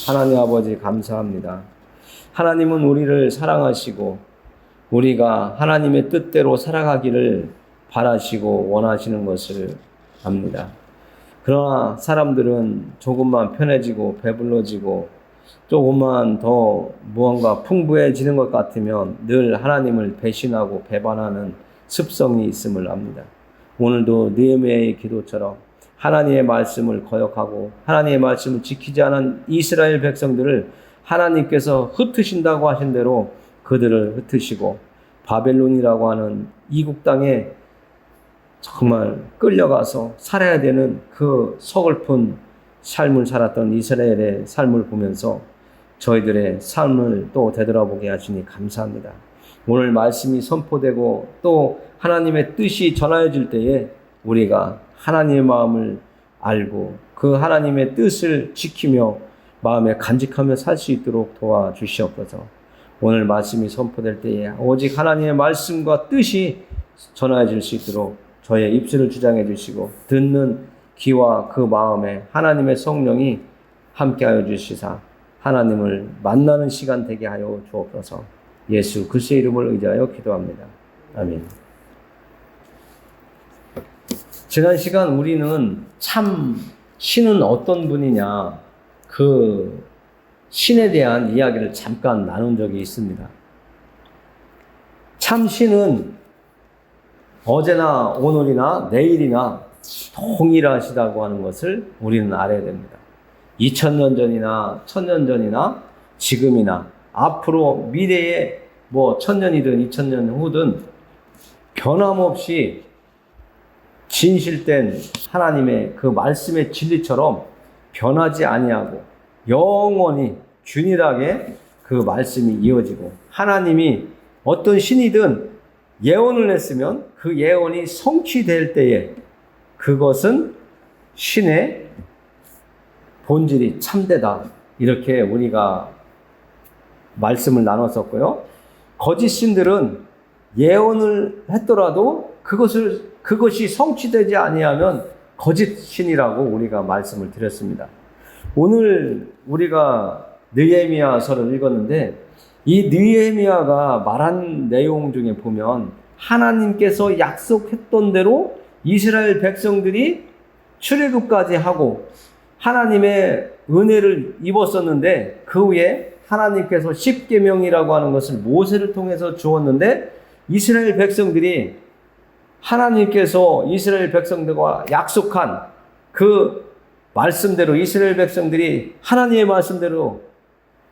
하나님 아버지 감사합니다. 하나님은 우리를 사랑하시고 우리가 하나님의 뜻대로 살아가기를 바라시고 원하시는 것을 압니다. 그러나 사람들은 조금만 편해지고 배불러지고 조금만 더 무언가 풍부해지는 것 같으면 늘 하나님을 배신하고 배반하는 습성이 있음을 압니다. 오늘도 느헤미야의 기도처럼 하나님의 말씀을 거역하고 하나님의 말씀을 지키지 않은 이스라엘 백성들을 하나님께서 흩으신다고 하신 대로 그들을 흩으시고 바벨론이라고 하는 이국 땅에 정말 끌려가서 살아야 되는 그 서글픈 삶을 살았던 이스라엘의 삶을 보면서 저희들의 삶을 또 되돌아보게 하시니 감사합니다. 오늘 말씀이 선포되고 또 하나님의 뜻이 전하여질 때에 우리가 하나님의 마음을 알고 그 하나님의 뜻을 지키며 마음에 간직하며 살 수 있도록 도와주시옵소서. 오늘 말씀이 선포될 때에 오직 하나님의 말씀과 뜻이 전하여질 수 있도록 저의 입술을 주장해 주시고 듣는 귀와 그 마음에 하나님의 성령이 함께하여 주시사 하나님을 만나는 시간 되게 하여 주옵소서. 예수 그리스도의 이름을 의지하여 기도합니다. 아멘. 지난 시간 우리는 참 신은 어떤 분이냐 그 신에 대한 이야기를 잠깐 나눈 적이 있습니다. 참 신은 어제나 오늘이나 내일이나 동일하시다고 하는 것을 우리는 알아야 됩니다. 2000년 전이나 1000년 전이나 지금이나 앞으로 미래에 1000년이든 2000년 후든 변함없이 진실된 하나님의 그 말씀의 진리처럼 변하지 아니하고 영원히 균일하게 그 말씀이 이어지고 하나님이 어떤 신이든 예언을 했으면 그 예언이 성취될 때에 그것은 신의 본질이 참되다. 이렇게 우리가 말씀을 나눴었고요. 거짓 신들은 예언을 했더라도 그것이 성취되지 아니하면 거짓 신이라고 우리가 말씀을 드렸습니다. 오늘 우리가 느헤미야서를 읽었는데 이 느헤미야가 말한 내용 중에 보면 하나님께서 약속했던 대로 이스라엘 백성들이 출애굽까지 하고 하나님의 은혜를 입었었는데 그 후에 하나님께서 십계명이라고 하는 것을 모세를 통해서 주었는데 이스라엘 백성들이 하나님께서 이스라엘 백성들과 약속한 그 말씀대로 이스라엘 백성들이 하나님의 말씀대로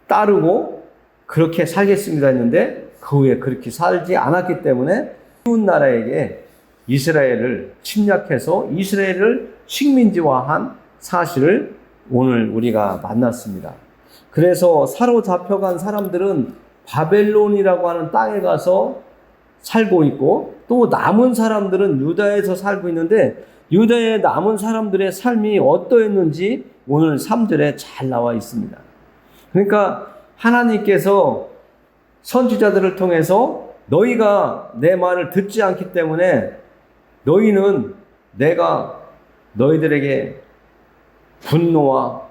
따르고 그렇게 살겠습니다 했는데 그 후에 그렇게 살지 않았기 때문에 이웃 나라에게 이스라엘을 침략해서 이스라엘을 식민지화한 사실을 오늘 우리가 만났습니다. 그래서 사로잡혀간 사람들은 바벨론이라고 하는 땅에 가서 살고 있고 또 남은 사람들은 유다에서 살고 있는데 유다에 남은 사람들의 삶이 어떠했는지 오늘 3절에 잘 나와 있습니다. 그러니까 하나님께서 선지자들을 통해서 너희가 내 말을 듣지 않기 때문에 너희는 내가 너희들에게 분노와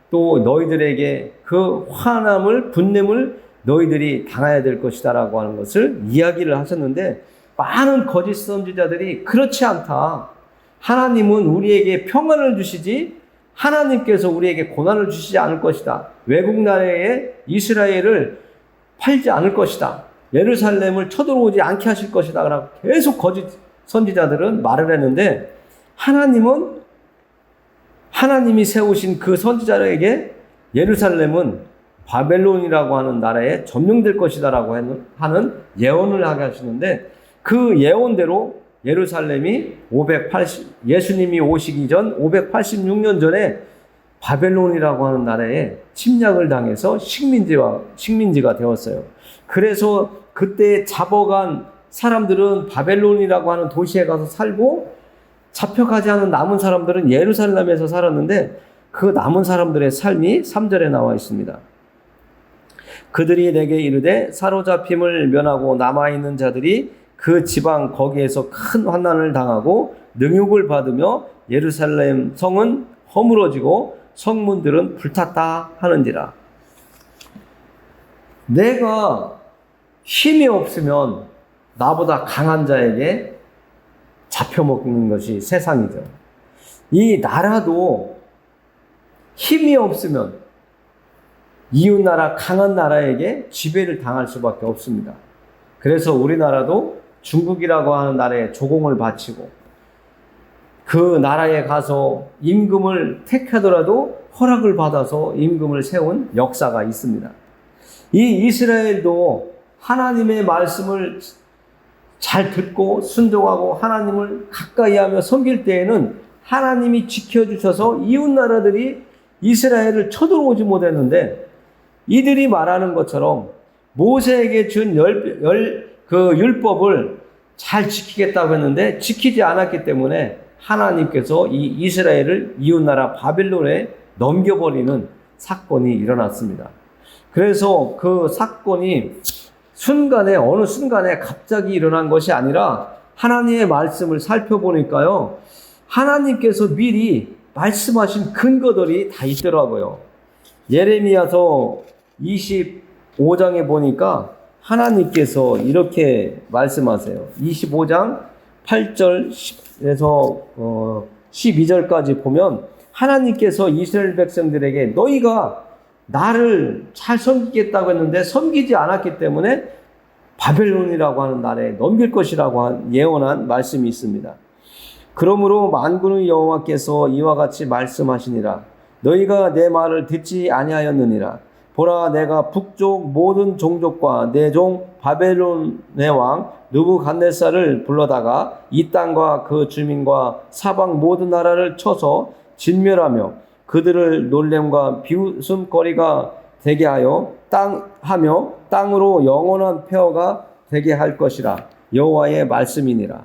또 너희들에게 그 화남을 분냄을 너희들이 당해야 될 것이다 라고 하는 것을 이야기를 하셨는데 많은 거짓 선지자들이 그렇지 않다. 하나님은 우리에게 평안을 주시지 하나님께서 우리에게 고난을 주시지 않을 것이다. 외국 나라에 이스라엘을 팔지 않을 것이다. 예루살렘을 쳐들어오지 않게 하실 것이다. 라고 계속 거짓 선지자들은 말을 했는데 하나님이 세우신 그 선지자에게 예루살렘은 바벨론이라고 하는 나라에 점령될 것이다 라고 하는 예언을 하게 하시는데 그 예언대로 예루살렘이 예수님이 오시기 전 586년 전에 바벨론이라고 하는 나라에 침략을 당해서 식민지가 되었어요. 그래서 그때 잡아간 사람들은 바벨론이라고 하는 도시에 가서 살고 잡혀가지 않은 남은 사람들은 예루살렘에서 살았는데 그 남은 사람들의 삶이 3절에 나와 있습니다. 그들이 내게 이르되 사로잡힘을 면하고 남아있는 자들이 그 지방 거기에서 큰 환난을 당하고 능욕을 받으며 예루살렘 성은 허물어지고 성문들은 불탔다 하는지라. 내가 힘이 없으면 나보다 강한 자에게 잡혀먹는 것이 세상이죠. 이 나라도 힘이 없으면 이웃나라 강한 나라에게 지배를 당할 수밖에 없습니다. 그래서 우리나라도 중국이라고 하는 나라에 조공을 바치고 그 나라에 가서 임금을 택하더라도 허락을 받아서 임금을 세운 역사가 있습니다. 이 이스라엘도 하나님의 말씀을 잘 듣고 순종하고 하나님을 가까이 하며 섬길 때에는 하나님이 지켜주셔서 이웃 나라들이 이스라엘을 쳐들어오지 못했는데, 이들이 말하는 것처럼 모세에게 준 그 율법을 잘 지키겠다고 했는데 지키지 않았기 때문에 하나님께서 이 이스라엘을 이웃나라 바벨론에 넘겨버리는 사건이 일어났습니다. 그래서 그 사건이 어느 순간에 갑자기 일어난 것이 아니라 하나님의 말씀을 살펴보니까요, 하나님께서 미리 말씀하신 근거들이 다 있더라고요. 예레미야서 25장에 보니까 하나님께서 이렇게 말씀하세요. 25장 8절에서 12절까지 보면 하나님께서 이스라엘 백성들에게 너희가 나를 잘 섬기겠다고 했는데 섬기지 않았기 때문에 바벨론이라고 하는 나라에 넘길 것이라고 예언한 말씀이 있습니다. 그러므로 만군의 여호와께서 이와 같이 말씀하시니라. 너희가 내 말을 듣지 아니하였느니라. 보라, 내가 북쪽 모든 종족과 내 종 바벨론의 왕 느부갓네살을 불러다가 이 땅과 그 주민과 사방 모든 나라를 쳐서 진멸하며 그들을 놀램과 비웃음거리가 되게 하여 땅으로 영원한 폐허가 되게 할 것이라. 여호와의 말씀이니라.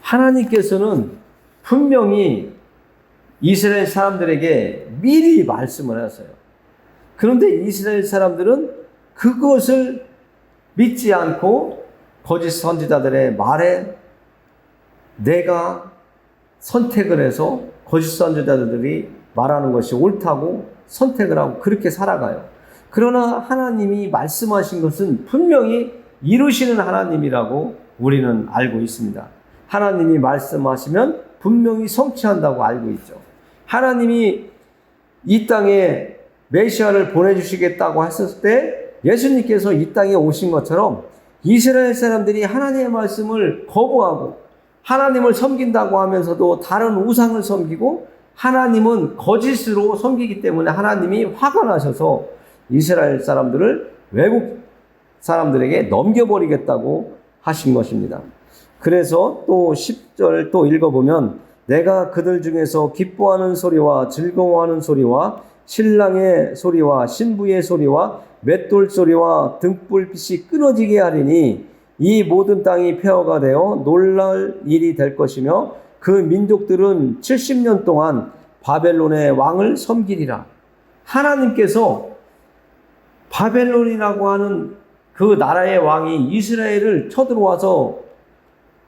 하나님께서는 분명히 이스라엘 사람들에게 미리 말씀을 하세요. 그런데 이스라엘 사람들은 그것을 믿지 않고 거짓 선지자들의 말에 내가 선택을 해서 거짓 선지자들이 말하는 것이 옳다고 선택을 하고 그렇게 살아가요. 그러나 하나님이 말씀하신 것은 분명히 이루시는 하나님이라고 우리는 알고 있습니다. 하나님이 말씀하시면 분명히 성취한다고 알고 있죠. 하나님이 이 땅에 메시아를 보내주시겠다고 했을 때 예수님께서 이 땅에 오신 것처럼 이스라엘 사람들이 하나님의 말씀을 거부하고 하나님을 섬긴다고 하면서도 다른 우상을 섬기고 하나님은 거짓으로 섬기기 때문에 하나님이 화가 나셔서 이스라엘 사람들을 외국 사람들에게 넘겨버리겠다고 하신 것입니다. 그래서 또 10절 또 읽어보면 내가 그들 중에서 기뻐하는 소리와 즐거워하는 소리와 신랑의 소리와 신부의 소리와 맷돌 소리와 등불빛이 끊어지게 하리니 이 모든 땅이 폐허가 되어 놀랄 일이 될 것이며 그 민족들은 70년 동안 바벨론의 왕을 섬기리라. 하나님께서 바벨론이라고 하는 그 나라의 왕이 이스라엘을 쳐들어와서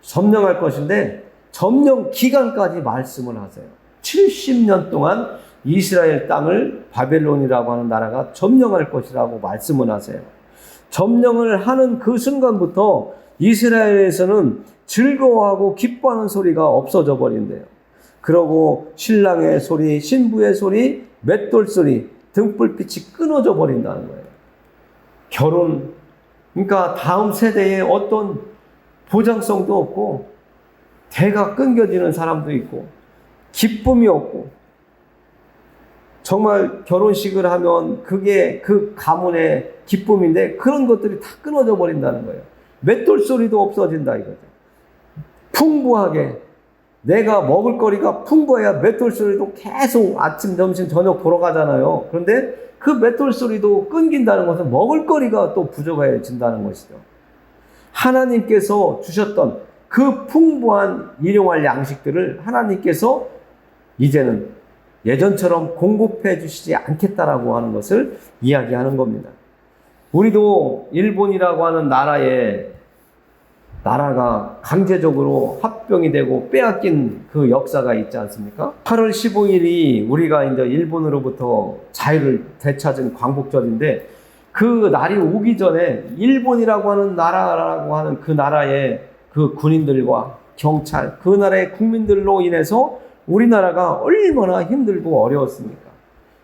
점령할 것인데 점령 기간까지 말씀을 하세요. 70년 동안 이스라엘 땅을 바벨론이라고 하는 나라가 점령할 것이라고 말씀을 하세요. 점령을 하는 그 순간부터 이스라엘에서는 즐거워하고 기뻐하는 소리가 없어져 버린대요. 그러고 신랑의 소리, 신부의 소리, 맷돌 소리, 등불빛이 끊어져 버린다는 거예요. 결혼, 그러니까 다음 세대에 어떤 보장성도 없고 대가 끊겨지는 사람도 있고 기쁨이 없고 정말 결혼식을 하면 그게 그 가문의 기쁨인데 그런 것들이 다 끊어져 버린다는 거예요. 맷돌 소리도 없어진다 이거죠. 풍부하게 내가 먹을 거리가 풍부해야 맷돌 소리도 계속 아침, 점심, 저녁 보러 가잖아요. 그런데 그 맷돌 소리도 끊긴다는 것은 먹을 거리가 또 부족해진다는 것이죠. 하나님께서 주셨던 그 풍부한 일용할 양식들을 하나님께서 이제는 예전처럼 공급해 주시지 않겠다라고 하는 것을 이야기하는 겁니다. 우리도 일본이라고 하는 나라에 나라가 강제적으로 합병이 되고 빼앗긴 그 역사가 있지 않습니까? 8월 15일이 우리가 이제 일본으로부터 자유를 되찾은 광복절인데, 그 날이 오기 전에 일본이라고 하는 나라라고 하는 그 나라의 그 군인들과 경찰, 그 나라의 국민들로 인해서 우리나라가 얼마나 힘들고 어려웠습니까?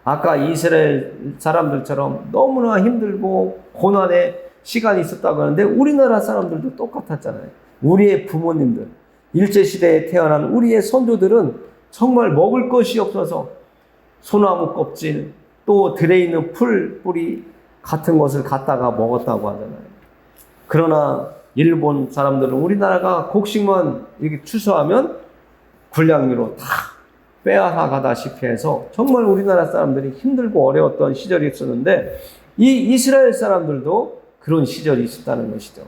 아까 이스라엘 사람들처럼 너무나 힘들고 고난의 시간이 있었다고 하는데, 우리나라 사람들도 똑같았잖아요. 우리의 부모님들, 일제시대에 태어난 우리의 선조들은 정말 먹을 것이 없어서 소나무 껍질, 또 들에 있는 풀, 뿌리 같은 것을 갖다가 먹었다고 하잖아요. 그러나 일본 사람들은 우리나라가 곡식만 이렇게 추수하면 군량미로 다 빼앗아가다시피 해서 정말 우리나라 사람들이 힘들고 어려웠던 시절이 있었는데, 이 이스라엘 사람들도 그런 시절이 있었다는 것이죠.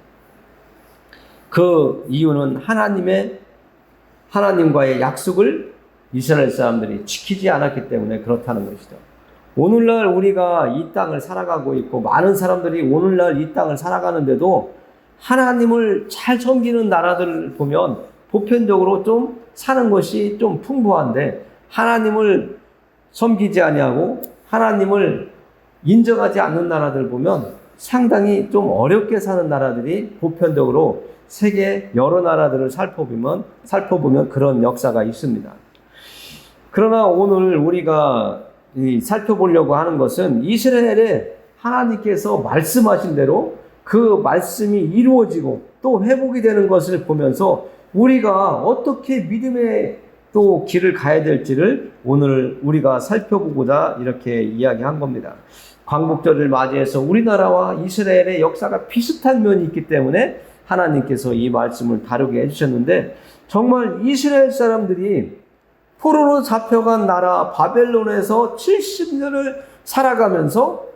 그 이유는 하나님과의 약속을 이스라엘 사람들이 지키지 않았기 때문에 그렇다는 것이죠. 오늘날 우리가 이 땅을 살아가고 있고, 많은 사람들이 오늘날 이 땅을 살아가는데도 하나님을 잘 섬기는 나라들을 보면 보편적으로 좀 사는 것이 좀 풍부한데, 하나님을 섬기지 아니하고 하나님을 인정하지 않는 나라들 보면 상당히 좀 어렵게 사는 나라들이 보편적으로 세계 여러 나라들을 살펴보면 그런 역사가 있습니다. 그러나 오늘 우리가 살펴보려고 하는 것은 이스라엘에 하나님께서 말씀하신 대로 그 말씀이 이루어지고 또 회복이 되는 것을 보면서 우리가 어떻게 믿음의 또 길을 가야 될지를 오늘 우리가 살펴보고자 이렇게 이야기한 겁니다. 광복절을 맞이해서 우리나라와 이스라엘의 역사가 비슷한 면이 있기 때문에 하나님께서 이 말씀을 다루게 해주셨는데, 정말 이스라엘 사람들이 포로로 잡혀간 나라 바벨론에서 70년을 살아가면서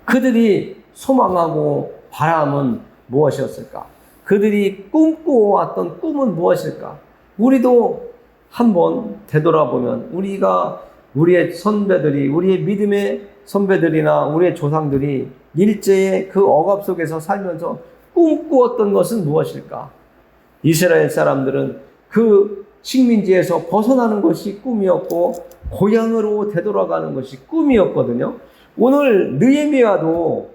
그들이 소망하고 바람은 무엇이었을까? 그들이 꿈꾸어왔던 꿈은 무엇일까? 우리도 한번 되돌아보면 우리의 선배들이, 우리의 믿음의 선배들이나 우리의 조상들이 일제의 그 억압 속에서 살면서 꿈꾸었던 것은 무엇일까? 이스라엘 사람들은 그 식민지에서 벗어나는 것이 꿈이었고 고향으로 되돌아가는 것이 꿈이었거든요. 오늘 느헤미야도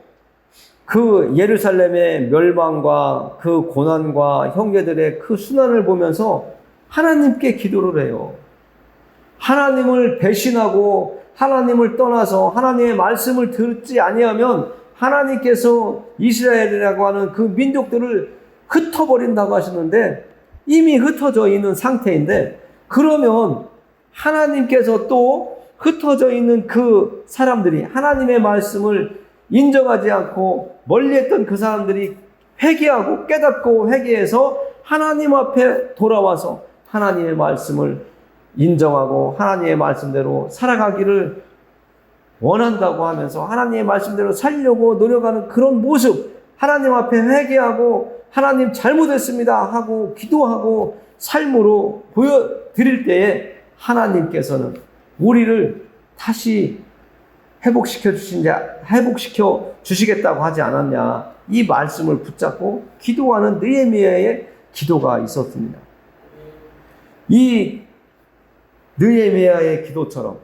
그 예루살렘의 멸망과 그 고난과 형제들의 그 순환을 보면서 하나님께 기도를 해요. 하나님을 배신하고 하나님을 떠나서 하나님의 말씀을 듣지 아니하면 하나님께서 이스라엘이라고 하는 그 민족들을 흩어버린다고 하셨는데, 이미 흩어져 있는 상태인데, 그러면 하나님께서 또 흩어져 있는 그 사람들이 하나님의 말씀을 인정하지 않고 멀리했던 그 사람들이 회개하고 깨닫고 회개해서 하나님 앞에 돌아와서 하나님의 말씀을 인정하고 하나님의 말씀대로 살아가기를 원한다고 하면서 하나님의 말씀대로 살려고 노력하는 그런 모습, 하나님 앞에 회개하고 하나님 잘못했습니다 하고 기도하고 삶으로 보여드릴 때에 하나님께서는 우리를 다시 회복시켜 주시겠다고 하지 않았냐, 이 말씀을 붙잡고 기도하는 느헤미야의 기도가 있었습니다. 이 느헤미야의 기도처럼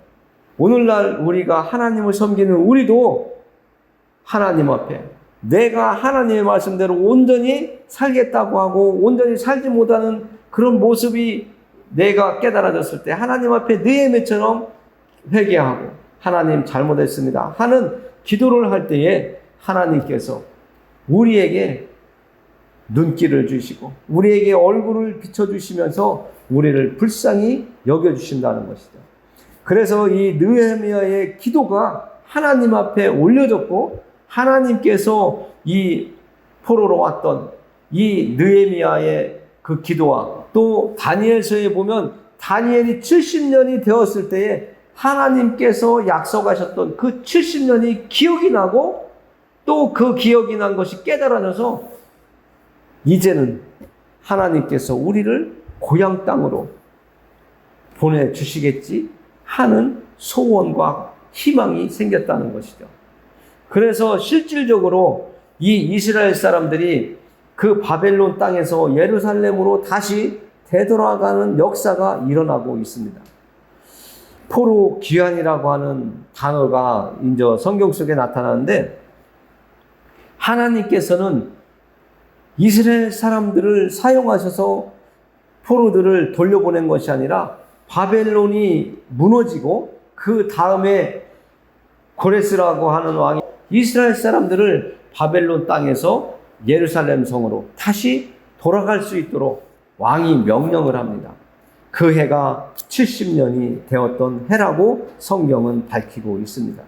오늘날 우리가 하나님을 섬기는 우리도 하나님 앞에 내가 하나님의 말씀대로 온전히 살겠다고 하고 온전히 살지 못하는 그런 모습이 내가 깨달아졌을 때 하나님 앞에 느헤미야처럼 회개하고 하나님 잘못했습니다 하는 기도를 할 때에 하나님께서 우리에게 눈길을 주시고 우리에게 얼굴을 비춰주시면서 우리를 불쌍히 여겨주신다는 것이죠. 그래서 이 느헤미야의 기도가 하나님 앞에 올려졌고 하나님께서 이 포로로 왔던 이 느헤미야의 그 기도와 또 다니엘서에 보면 다니엘이 70년이 되었을 때에 하나님께서 약속하셨던 그 70년이 기억이 나고 또 그 기억이 난 것이 깨달아져서 이제는 하나님께서 우리를 고향 땅으로 보내주시겠지 하는 소원과 희망이 생겼다는 것이죠. 그래서 실질적으로 이 이스라엘 사람들이 그 바벨론 땅에서 예루살렘으로 다시 되돌아가는 역사가 일어나고 있습니다. 포로 귀환이라고 하는 단어가 이제 성경 속에 나타나는데, 하나님께서는 이스라엘 사람들을 사용하셔서 포로들을 돌려보낸 것이 아니라 바벨론이 무너지고 그 다음에 고레스라고 하는 왕이 이스라엘 사람들을 바벨론 땅에서 예루살렘 성으로 다시 돌아갈 수 있도록 왕이 명령을 합니다. 그 해가 70년이 되었던 해라고 성경은 밝히고 있습니다.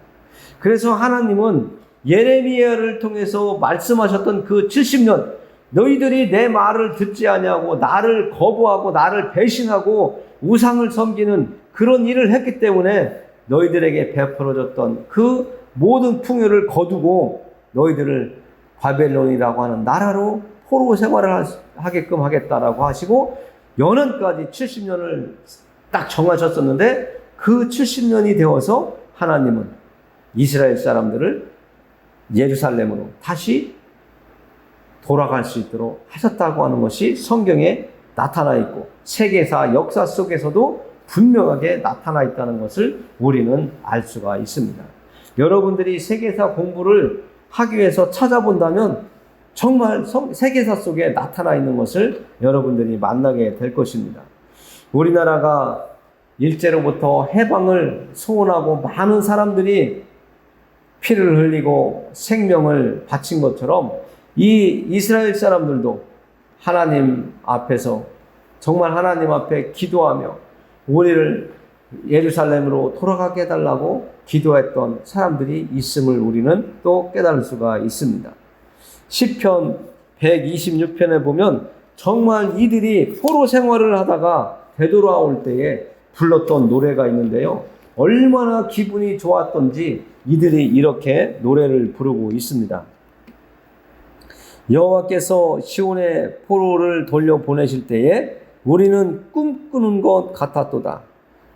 그래서 하나님은 예레미야를 통해서 말씀하셨던 그 70년, 너희들이 내 말을 듣지 아니하고 나를 거부하고 나를 배신하고 우상을 섬기는 그런 일을 했기 때문에 너희들에게 베풀어졌던 그 모든 풍요를 거두고 너희들을 바벨론이라고 하는 나라로 포로 생활을 하게끔 하겠다라고 하시고, 연한까지 70년을 딱 정하셨었는데, 그 70년이 되어서 하나님은 이스라엘 사람들을 예루살렘으로 다시 돌아갈 수 있도록 하셨다고 하는 것이 성경에 나타나 있고, 세계사 역사 속에서도 분명하게 나타나 있다는 것을 우리는 알 수가 있습니다. 여러분들이 세계사 공부를 하기 위해서 찾아본다면 정말 세계사 속에 나타나 있는 것을 여러분들이 만나게 될 것입니다. 우리나라가 일제로부터 해방을 소원하고 많은 사람들이 피를 흘리고 생명을 바친 것처럼, 이 이스라엘 사람들도 하나님 앞에서 정말 하나님 앞에 기도하며 우리를 예루살렘으로 돌아가게 해달라고 기도했던 사람들이 있음을 우리는 또 깨달을 수가 있습니다. 시편 126편에 보면 정말 이들이 포로 생활을 하다가 되돌아올 때에 불렀던 노래가 있는데요, 얼마나 기분이 좋았던지 이들이 이렇게 노래를 부르고 있습니다. 여호와께서 시온의 포로를 돌려보내실 때에 우리는 꿈꾸는 것 같았도다.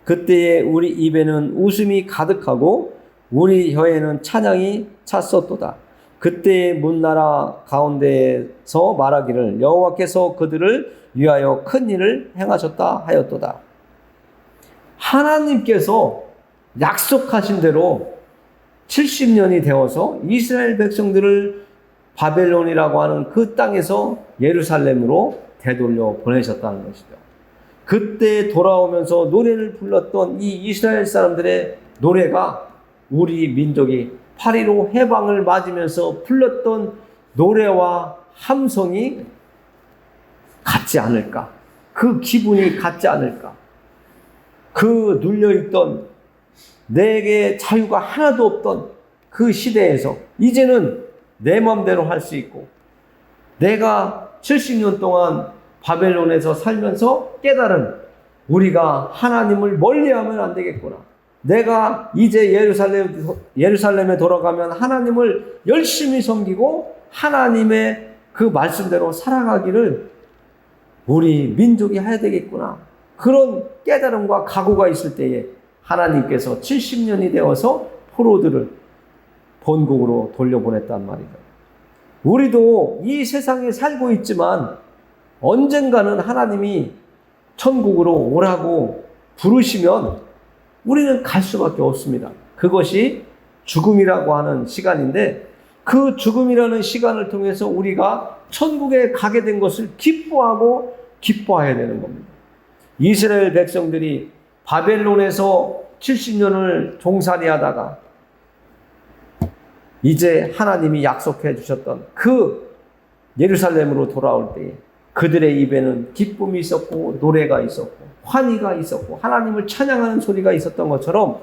그때에 우리 입에는 웃음이 가득하고 우리 혀에는 찬양이 찼었도다. 그때의 문나라 가운데에서 말하기를 여호와께서 그들을 위하여 큰 일을 행하셨다 하였도다. 하나님께서 약속하신 대로 70년이 되어서 이스라엘 백성들을 바벨론이라고 하는 그 땅에서 예루살렘으로 되돌려 보내셨다는 것이죠. 그때 돌아오면서 노래를 불렀던 이 이스라엘 사람들의 노래가 우리 민족이 8.15 해방을 맞으면서 불렀던 노래와 함성이 같지 않을까? 그 기분이 같지 않을까? 그 눌려있던 내게 자유가 하나도 없던 그 시대에서 이제는 내 마음대로 할 수 있고, 내가 70년 동안 바벨론에서 살면서 깨달은 우리가 하나님을 멀리하면 안 되겠구나. 내가 이제 예루살렘에 돌아가면 하나님을 열심히 섬기고 하나님의 그 말씀대로 살아가기를 우리 민족이 해야 되겠구나. 그런 깨달음과 각오가 있을 때에 하나님께서 70년이 되어서 포로들을 본국으로 돌려보냈단 말이죠. 우리도 이 세상에 살고 있지만 언젠가는 하나님이 천국으로 오라고 부르시면 우리는 갈 수밖에 없습니다. 그것이 죽음이라고 하는 시간인데, 그 죽음이라는 시간을 통해서 우리가 천국에 가게 된 것을 기뻐하고 기뻐해야 되는 겁니다. 이스라엘 백성들이 바벨론에서 70년을 종살이 하다가 이제 하나님이 약속해 주셨던 그 예루살렘으로 돌아올 때에 그들의 입에는 기쁨이 있었고 노래가 있었고 환희가 있었고 하나님을 찬양하는 소리가 있었던 것처럼,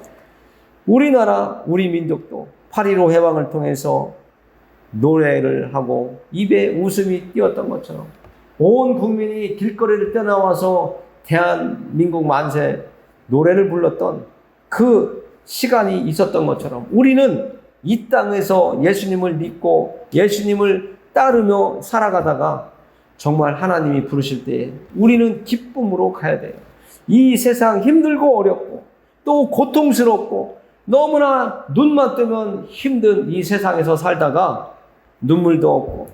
우리나라 우리 민족도 8.15 해방을 통해서 노래를 하고 입에 웃음이 띄었던 것처럼 온 국민이 길거리를 떼나와서 대한민국 만세 노래를 불렀던 그 시간이 있었던 것처럼, 우리는 이 땅에서 예수님을 믿고 예수님을 따르며 살아가다가 정말 하나님이 부르실 때에 우리는 기쁨으로 가야 돼요. 이 세상 힘들고 어렵고 또 고통스럽고 너무나 눈만 뜨면 힘든 이 세상에서 살다가 눈물도 없고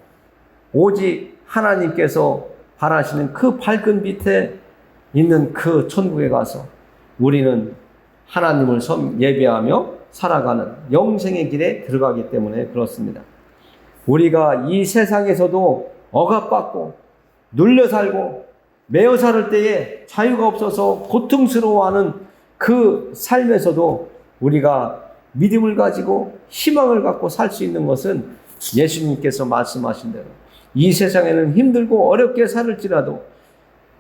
오직 하나님께서 바라시는 그 밝은 빛에 있는 그 천국에 가서 우리는 하나님을 예배하며 살아가는 영생의 길에 들어가기 때문에 그렇습니다. 우리가 이 세상에서도 억압받고 눌려 살고 매어 살 때에 자유가 없어서 고통스러워하는 그 삶에서도 우리가 믿음을 가지고 희망을 갖고 살 수 있는 것은 예수님께서 말씀하신 대로 이 세상에는 힘들고 어렵게 살을지라도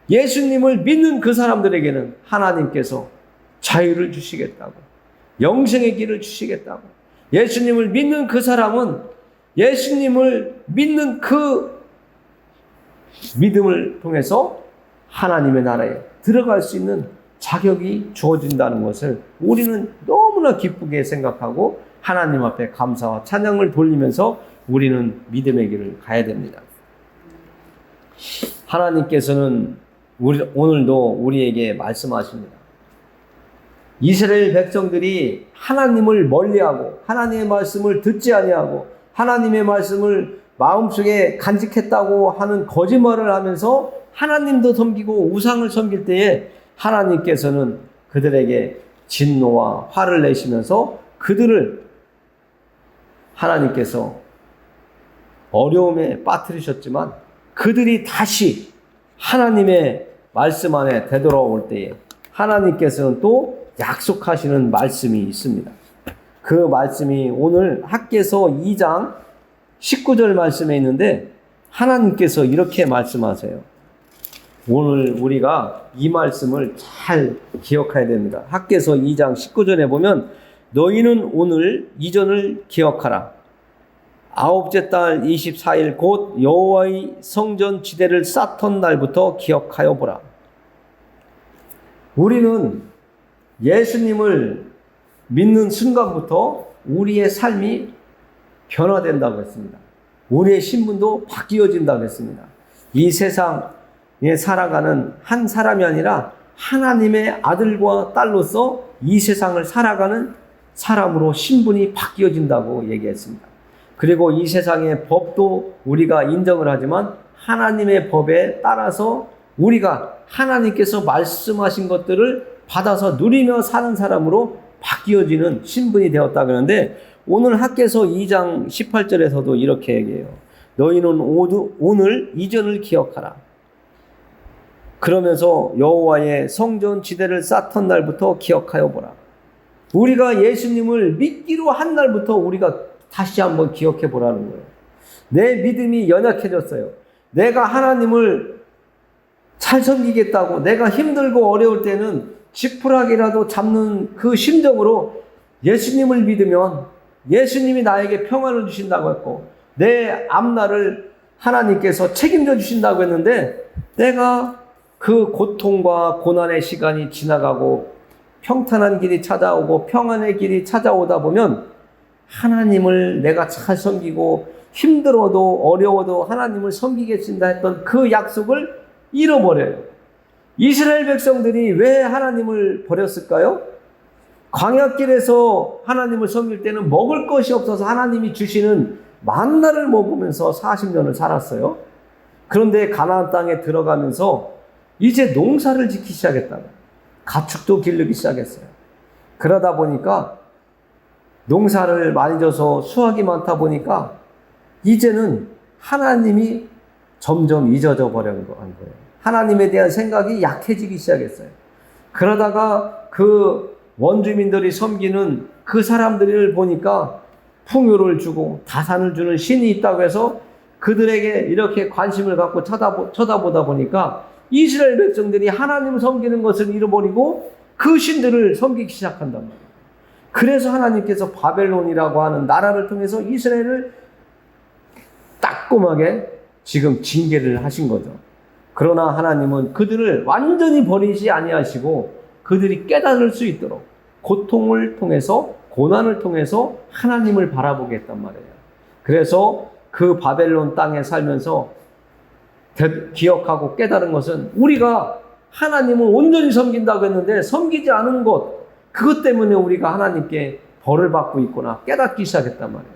예수님을 믿는 그 사람들에게는 하나님께서 자유를 주시겠다고, 영생의 길을 주시겠다고, 예수님을 믿는 그 사람은 예수님을 믿는 그 믿음을 통해서 하나님의 나라에 들어갈 수 있는 자격이 주어진다는 것을 우리는 너무나 기쁘게 생각하고 하나님 앞에 감사와 찬양을 돌리면서 우리는 믿음의 길을 가야 됩니다. 하나님께서는 오늘도 우리에게 말씀하십니다. 이스라엘 백성들이 하나님을 멀리하고 하나님의 말씀을 듣지 아니하고 하나님의 말씀을 마음속에 간직했다고 하는 거짓말을 하면서 하나님도 섬기고 우상을 섬길 때에 하나님께서는 그들에게 진노와 화를 내시면서 그들을 하나님께서 어려움에 빠뜨리셨지만 그들이 다시 하나님의 말씀 안에 되돌아올 때에 하나님께서는 또 약속하시는 말씀이 있습니다. 그 말씀이 오늘 학개서 2장 19절 말씀에 있는데 하나님께서 이렇게 말씀하세요. 오늘 우리가 이 말씀을 잘 기억해야 됩니다. 학개서 2장 19절에 보면 너희는 오늘 이전을 기억하라. 아홉째 달 24일 곧 여호와의 성전 지대를 쌓던 날부터 기억하여 보라. 우리는 예수님을 믿는 순간부터 우리의 삶이 변화된다고 했습니다. 우리의 신분도 바뀌어진다고 했습니다. 이 세상에 살아가는 한 사람이 아니라 하나님의 아들과 딸로서 이 세상을 살아가는 사람으로 신분이 바뀌어진다고 얘기했습니다. 그리고 이 세상의 법도 우리가 인정을 하지만 하나님의 법에 따라서 우리가 하나님께서 말씀하신 것들을 받아서 누리며 사는 사람으로 바뀌어지는 신분이 되었다 그러는데 오늘 학개서 2장 18절에서도 이렇게 얘기해요. 너희는 오늘 이전을 기억하라. 그러면서 여호와의 성전 지대를 쌓던 날부터 기억하여 보라. 우리가 예수님을 믿기로 한 날부터 우리가 다시 한번 기억해 보라는 거예요. 내 믿음이 연약해졌어요. 내가 하나님을 잘 섬기겠다고 내가 힘들고 어려울 때는 지푸라기라도 잡는 그 심정으로 예수님을 믿으면 예수님이 나에게 평안을 주신다고 했고 내 앞날을 하나님께서 책임져 주신다고 했는데 내가 그 고통과 고난의 시간이 지나가고 평탄한 길이 찾아오고 평안의 길이 찾아오다 보면 하나님을 내가 잘 섬기고 힘들어도 어려워도 하나님을 섬기겠습니다 했던 그 약속을 잃어버려요. 이스라엘 백성들이 왜 하나님을 버렸을까요? 광야길에서 하나님을 섬길 때는 먹을 것이 없어서 하나님이 주시는 만나를 먹으면서 40년을 살았어요. 그런데 가나안 땅에 들어가면서 이제 농사를 짓기 시작했다고. 가축도 기르기 시작했어요. 그러다 보니까 농사를 많이 져서 수확이 많다 보니까 이제는 하나님이 점점 잊어져 버린 거예요. 하나님에 대한 생각이 약해지기 시작했어요. 그러다가 그 원주민들이 섬기는 그 사람들을 보니까 풍요를 주고 다산을 주는 신이 있다고 해서 그들에게 이렇게 관심을 갖고 쳐다보다 보니까 이스라엘 백성들이 하나님을 섬기는 것을 잃어버리고 그 신들을 섬기기 시작한단 말이에요. 그래서 하나님께서 바벨론이라고 하는 나라를 통해서 이스라엘을 따끔하게 지금 징계를 하신 거죠. 그러나 하나님은 그들을 완전히 버리지 아니하시고 그들이 깨달을 수 있도록 고통을 통해서 고난을 통해서 하나님을 바라보게 했단 말이에요. 그래서 그 바벨론 땅에 살면서 기억하고 깨달은 것은 우리가 하나님을 온전히 섬긴다고 했는데 섬기지 않은 것, 그것 때문에 우리가 하나님께 벌을 받고 있구나 깨닫기 시작했단 말이에요.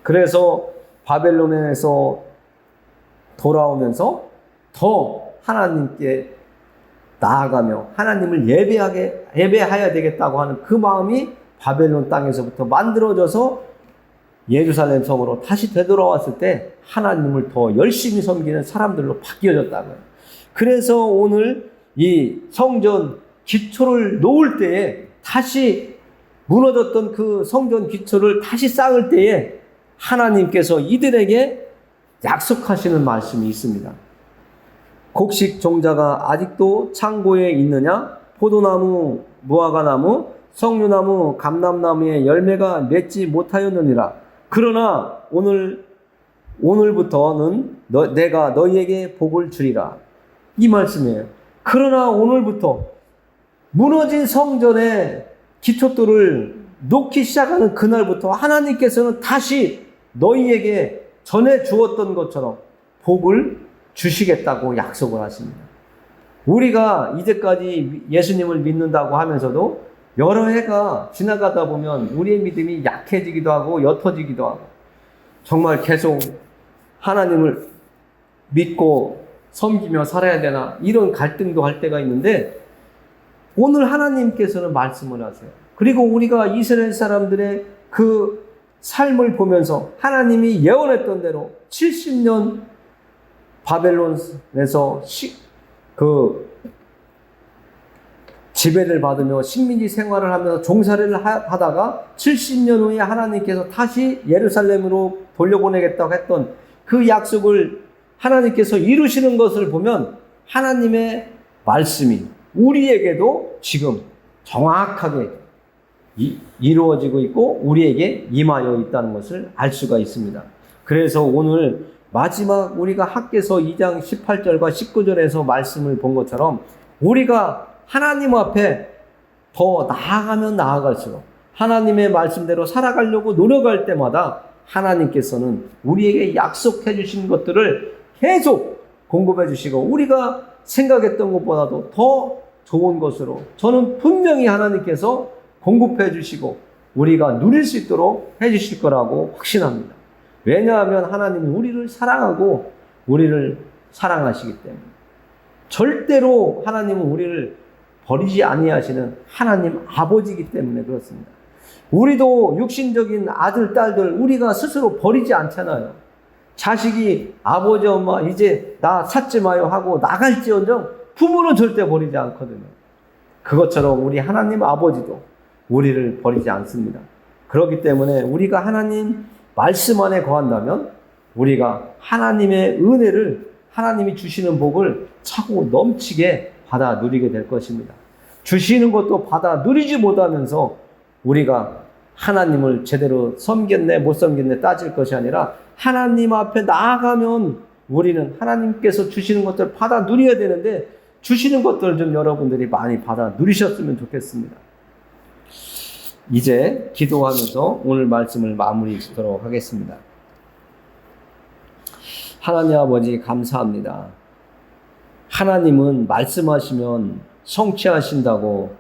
그래서 바벨론에서 돌아오면서 더 하나님께 나아가며 하나님을 예배해야 되겠다고 하는 그 마음이 바벨론 땅에서부터 만들어져서 예루살렘 성으로 다시 되돌아왔을 때 하나님을 더 열심히 섬기는 사람들로 바뀌어졌다고요. 그래서 오늘 이 성전 기초를 놓을 때에 다시 무너졌던 그 성전 기초를 다시 쌓을 때에 하나님께서 이들에게 약속하시는 말씀이 있습니다. 곡식 종자가 아직도 창고에 있느냐? 포도나무, 무화과나무, 석류나무, 감람나무의 열매가 맺지 못하였느니라. 그러나 오늘부터는 내가 너희에게 복을 주리라. 이 말씀이에요. 그러나 오늘부터 무너진 성전의 기초돌을 놓기 시작하는 그날부터 하나님께서는 다시 너희에게 전에 주었던 것처럼 복을 주시겠다고 약속을 하십니다. 우리가 이제까지 예수님을 믿는다고 하면서도 여러 해가 지나가다 보면 우리의 믿음이 약해지기도 하고 옅어지기도 하고 정말 계속 하나님을 믿고 섬기며 살아야 되나 이런 갈등도 할 때가 있는데 오늘 하나님께서는 말씀을 하세요. 그리고 우리가 이스라엘 사람들의 그 삶을 보면서 하나님이 예언했던 대로 70년 바벨론에서 지배를 받으며 식민지 생활을 하면서 종살이를 하다가 70년 후에 하나님께서 다시 예루살렘으로 돌려보내겠다고 했던 그 약속을 하나님께서 이루시는 것을 보면 하나님의 말씀이 우리에게도 지금 정확하게 이루어지고 있고 우리에게 임하여 있다는 것을 알 수가 있습니다. 그래서 오늘 마지막 우리가 학개서 2장 18절과 19절에서 말씀을 본 것처럼 우리가 하나님 앞에 더 나아가면 나아갈수록 하나님의 말씀대로 살아가려고 노력할 때마다 하나님께서는 우리에게 약속해 주신 것들을 계속 공급해 주시고 우리가 생각했던 것보다도 더 좋은 것으로 저는 분명히 하나님께서 공급해 주시고 우리가 누릴 수 있도록 해 주실 거라고 확신합니다. 왜냐하면 하나님은 우리를 사랑하고 우리를 사랑하시기 때문에 절대로 하나님은 우리를 버리지 아니하시는 하나님 아버지이기 때문에 그렇습니다. 우리도 육신적인 아들, 딸들 우리가 스스로 버리지 않잖아요. 자식이 아버지, 엄마 이제 나 찾지 마요 하고 나갈지언정 부모는 절대 버리지 않거든요. 그것처럼 우리 하나님 아버지도 우리를 버리지 않습니다. 그렇기 때문에 우리가 하나님 말씀 안에 거한다면 우리가 하나님의 은혜를 하나님이 주시는 복을 차고 넘치게 받아 누리게 될 것입니다. 주시는 것도 받아 누리지 못하면서 우리가 하나님을 제대로 섬겼네 못 섬겼네 따질 것이 아니라 하나님 앞에 나아가면 우리는 하나님께서 주시는 것들을 받아 누려야 되는데 주시는 것들을 좀 여러분들이 많이 받아 누리셨으면 좋겠습니다. 이제 기도하면서 오늘 말씀을 마무리 짓도록 하겠습니다. 하나님 아버지 감사합니다. 하나님은 말씀하시면 성취하신다고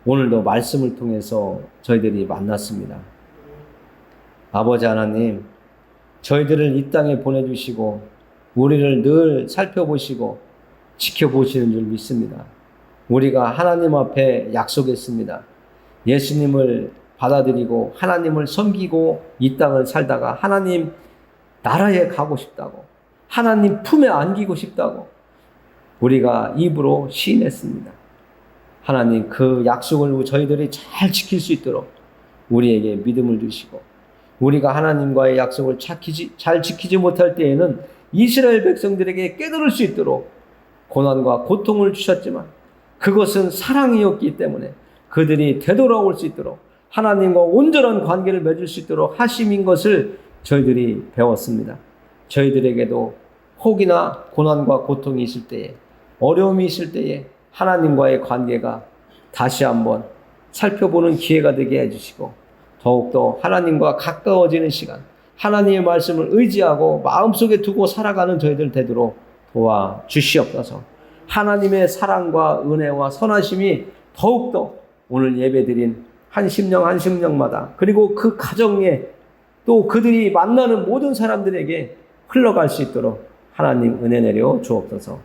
오늘도 말씀을 통해서 저희들이 만났습니다. 아버지 하나님, 저희들을 이 땅에 보내주시고 우리를 늘 살펴보시고 지켜보시는 줄 믿습니다. 우리가 하나님 앞에 약속했습니다. 예수님을 받아들이고 하나님을 섬기고 이 땅을 살다가 하나님 나라에 가고 싶다고 하나님 품에 안기고 싶다고 우리가 입으로 시인했습니다. 하나님 그 약속을 저희들이 잘 지킬 수 있도록 우리에게 믿음을 주시고 우리가 하나님과의 약속을 잘 지키지 못할 때에는 이스라엘 백성들에게 깨달을 수 있도록 고난과 고통을 주셨지만 그것은 사랑이었기 때문에 그들이 되돌아올 수 있도록 하나님과 온전한 관계를 맺을 수 있도록 하심인 것을 저희들이 배웠습니다. 저희들에게도 혹이나 고난과 고통이 있을 때에 어려움이 있을 때에 하나님과의 관계가 다시 한번 살펴보는 기회가 되게 해주시고 더욱더 하나님과 가까워지는 시간 하나님의 말씀을 의지하고 마음속에 두고 살아가는 저희들 되도록 도와주시옵소서. 하나님의 사랑과 은혜와 선하심이 더욱더 오늘 예배드린 한 심령마다 그리고 그 가정에 또 그들이 만나는 모든 사람들에게 흘러갈 수 있도록 하나님 은혜 내려 주옵소서.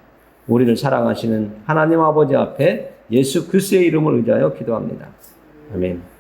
우리를 사랑하시는 하나님 아버지 앞에 예수 그리스도의 이름을 의지하여 기도합니다. 아멘.